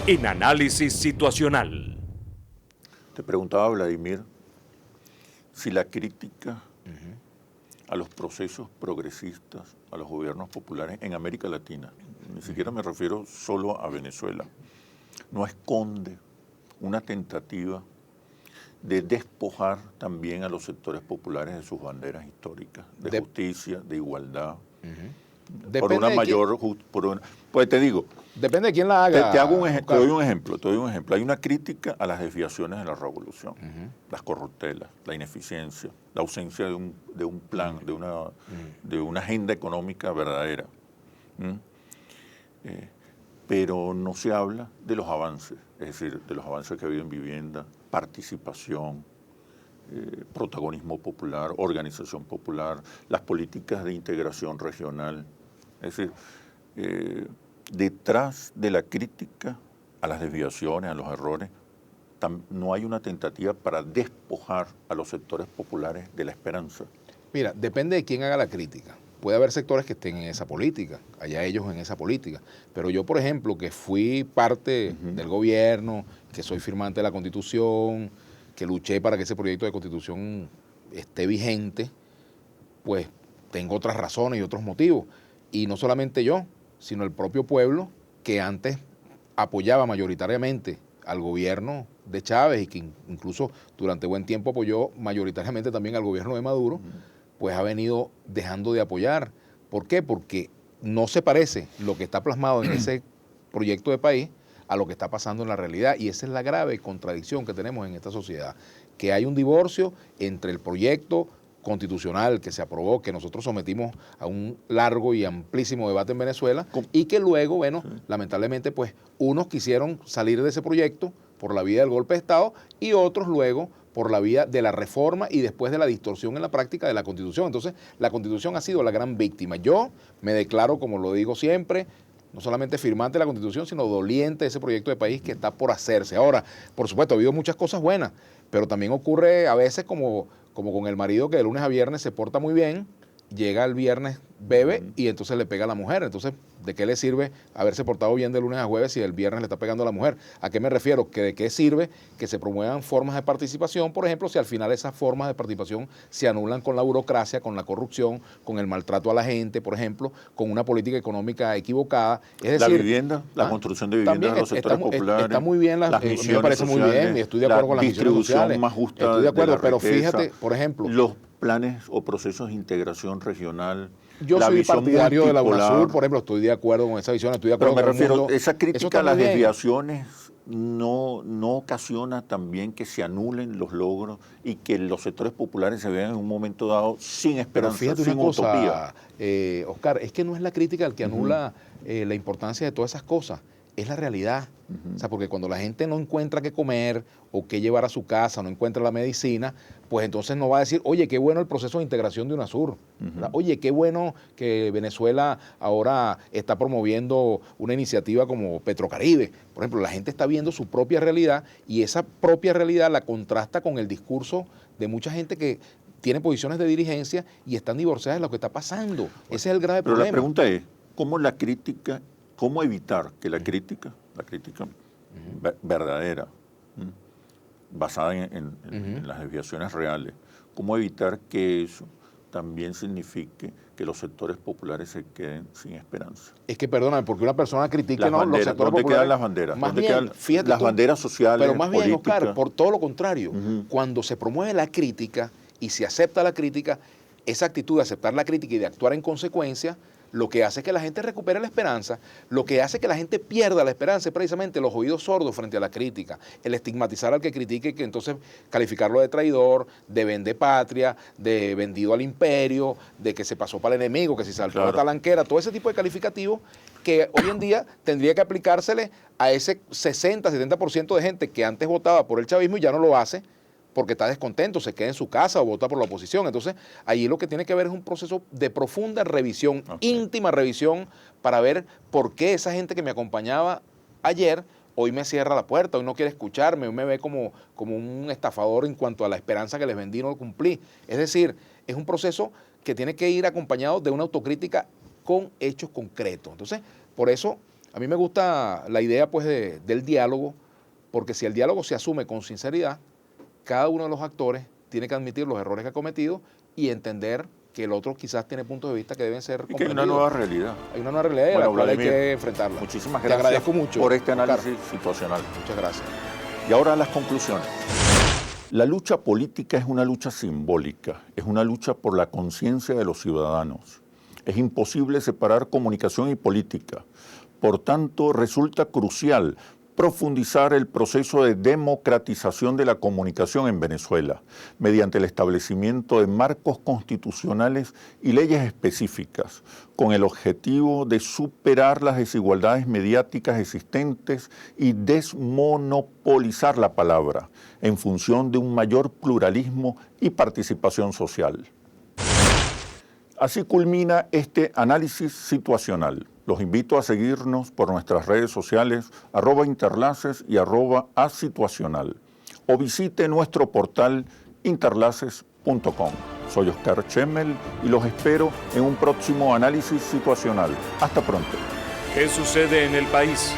en Análisis Situacional. Te preguntaba, Vladimir, si la crítica a los procesos progresistas, a los gobiernos populares en América Latina, ni siquiera me refiero solo a Venezuela, no esconde una tentativa de despojar también a los sectores populares de sus banderas históricas, de justicia, de igualdad, por una mayor... Pues te digo... Depende de quién la haga. Te doy un ejemplo. Hay una crítica a las desviaciones de la revolución, las corruptelas, la ineficiencia, la ausencia de un plan, de una agenda económica verdadera. Pero no se habla de los avances, es decir, de los avances que ha habido en vivienda, participación, protagonismo popular, organización popular, las políticas de integración regional. Es decir, detrás de la crítica a las desviaciones, a los errores, no hay una tentativa para despojar a los sectores populares de la esperanza. Mira, depende de quién haga la crítica. Puede haber sectores que estén en esa política, allá ellos en esa política. Pero yo, por ejemplo, que fui parte del gobierno, que soy firmante de la Constitución, que luché para que ese proyecto de Constitución esté vigente, pues tengo otras razones y otros motivos. Y no solamente yo, sino el propio pueblo que antes apoyaba mayoritariamente al gobierno de Chávez y que incluso durante buen tiempo apoyó mayoritariamente también al gobierno de Maduro, pues ha venido dejando de apoyar. ¿Por qué? Porque no se parece lo que está plasmado en ese proyecto de país a lo que está pasando en la realidad. Y esa es la grave contradicción que tenemos en esta sociedad, que hay un divorcio entre el proyecto constitucional que se aprobó, que nosotros sometimos a un largo y amplísimo debate en Venezuela, y que luego, bueno, lamentablemente, pues unos quisieron salir de ese proyecto por la vía del golpe de Estado y otros luego por la vía de la reforma y después de la distorsión en la práctica de la Constitución. Entonces, la Constitución ha sido la gran víctima. Yo me declaro, como lo digo siempre, no solamente firmante de la Constitución, sino doliente de ese proyecto de país que está por hacerse. Ahora, por supuesto, ha habido muchas cosas buenas, pero también ocurre a veces como con el marido que de lunes a viernes se porta muy bien, llega el viernes, bebe y entonces le pega a la mujer. Entonces, ¿de qué le sirve haberse portado bien de lunes a jueves si el viernes le está pegando a la mujer? ¿A qué me refiero? Que de qué sirve que se promuevan formas de participación, por ejemplo, si al final esas formas de participación se anulan con la burocracia, con la corrupción, con el maltrato a la gente, por ejemplo, con una política económica equivocada. Es decir, la vivienda, la construcción de viviendas de los sectores populares. Está muy bien, me parece muy bien, y estoy de acuerdo con las misiones sociales. Más justa estoy de acuerdo, pero riqueza, fíjate, por ejemplo, los planes o procesos de integración regional. Yo soy partidario de la UNASUR, por ejemplo, estoy de acuerdo con esa visión, estoy de acuerdo con el mundo. Pero me refiero, esa crítica a las desviaciones no ocasiona también que se anulen los logros y que los sectores populares se vean en un momento dado sin esperanza, pero fíjate sin una cosa, utopía. Oscar, es que no es la crítica el que anula la importancia de todas esas cosas, es la realidad. O sea, porque cuando la gente no encuentra qué comer o qué llevar a su casa, no encuentra la medicina, pues entonces no va a decir, oye, qué bueno el proceso de integración de UNASUR. Oye, qué bueno que Venezuela ahora está promoviendo una iniciativa como Petrocaribe. Por ejemplo, la gente está viendo su propia realidad y esa propia realidad la contrasta con el discurso de mucha gente que tiene posiciones de dirigencia y están divorciadas de lo que está pasando. Ese es el grave problema. Pero la pregunta es, ¿cómo evitar que la crítica verdadera, basada en las desviaciones reales, cómo evitar que eso también signifique que los sectores populares se queden sin esperanza? Es que, perdóname, porque una persona critique los sectores ¿dónde populares. quedan las banderas? Más ¿Dónde bien, quedan las banderas sociales, pero más bien, políticas? Oscar, por todo lo contrario, cuando se promueve la crítica y se acepta la crítica, esa actitud de aceptar la crítica y de actuar en consecuencia, lo que hace que la gente recupere la esperanza, lo que hace que la gente pierda la esperanza es precisamente los oídos sordos frente a la crítica, el estigmatizar al que critique, que entonces calificarlo de traidor, de vende patria, de vendido al imperio, de que se pasó para el enemigo, que si saltó la talanquera, todo ese tipo de calificativos que hoy en día tendría que aplicársele a ese 60-70% de gente que antes votaba por el chavismo y ya no lo hace, porque está descontento, se queda en su casa o vota por la oposición. Entonces, allí lo que tiene que haber es un proceso de profunda revisión, íntima revisión, para ver por qué esa gente que me acompañaba ayer, hoy me cierra la puerta, hoy no quiere escucharme, hoy me ve como un estafador en cuanto a la esperanza que les vendí y no lo cumplí. Es decir, es un proceso que tiene que ir acompañado de una autocrítica con hechos concretos. Entonces, por eso A mí me gusta la idea pues del diálogo, porque si el diálogo se asume con sinceridad, cada uno de los actores tiene que admitir los errores que ha cometido y entender que el otro quizás tiene puntos de vista que deben ser comprendidos. Y que hay una nueva realidad. Hay una nueva realidad a la cual hay que enfrentarla. Muchísimas Te gracias agradezco mucho por este análisis situacional. Muchas gracias. Y ahora las conclusiones. La lucha política es una lucha simbólica, es una lucha por la conciencia de los ciudadanos. Es imposible separar comunicación y política. Por tanto, resulta crucial profundizar el proceso de democratización de la comunicación en Venezuela, mediante el establecimiento de marcos constitucionales y leyes específicas, con el objetivo de superar las desigualdades mediáticas existentes y desmonopolizar la palabra, en función de un mayor pluralismo y participación social. Así culmina este análisis situacional. Los invito a seguirnos por nuestras redes sociales @interlaces y @asituacional o visite nuestro portal interlaces.com. Soy Oscar Chemmel y los espero en un próximo análisis situacional. Hasta pronto. ¿Qué sucede en el país?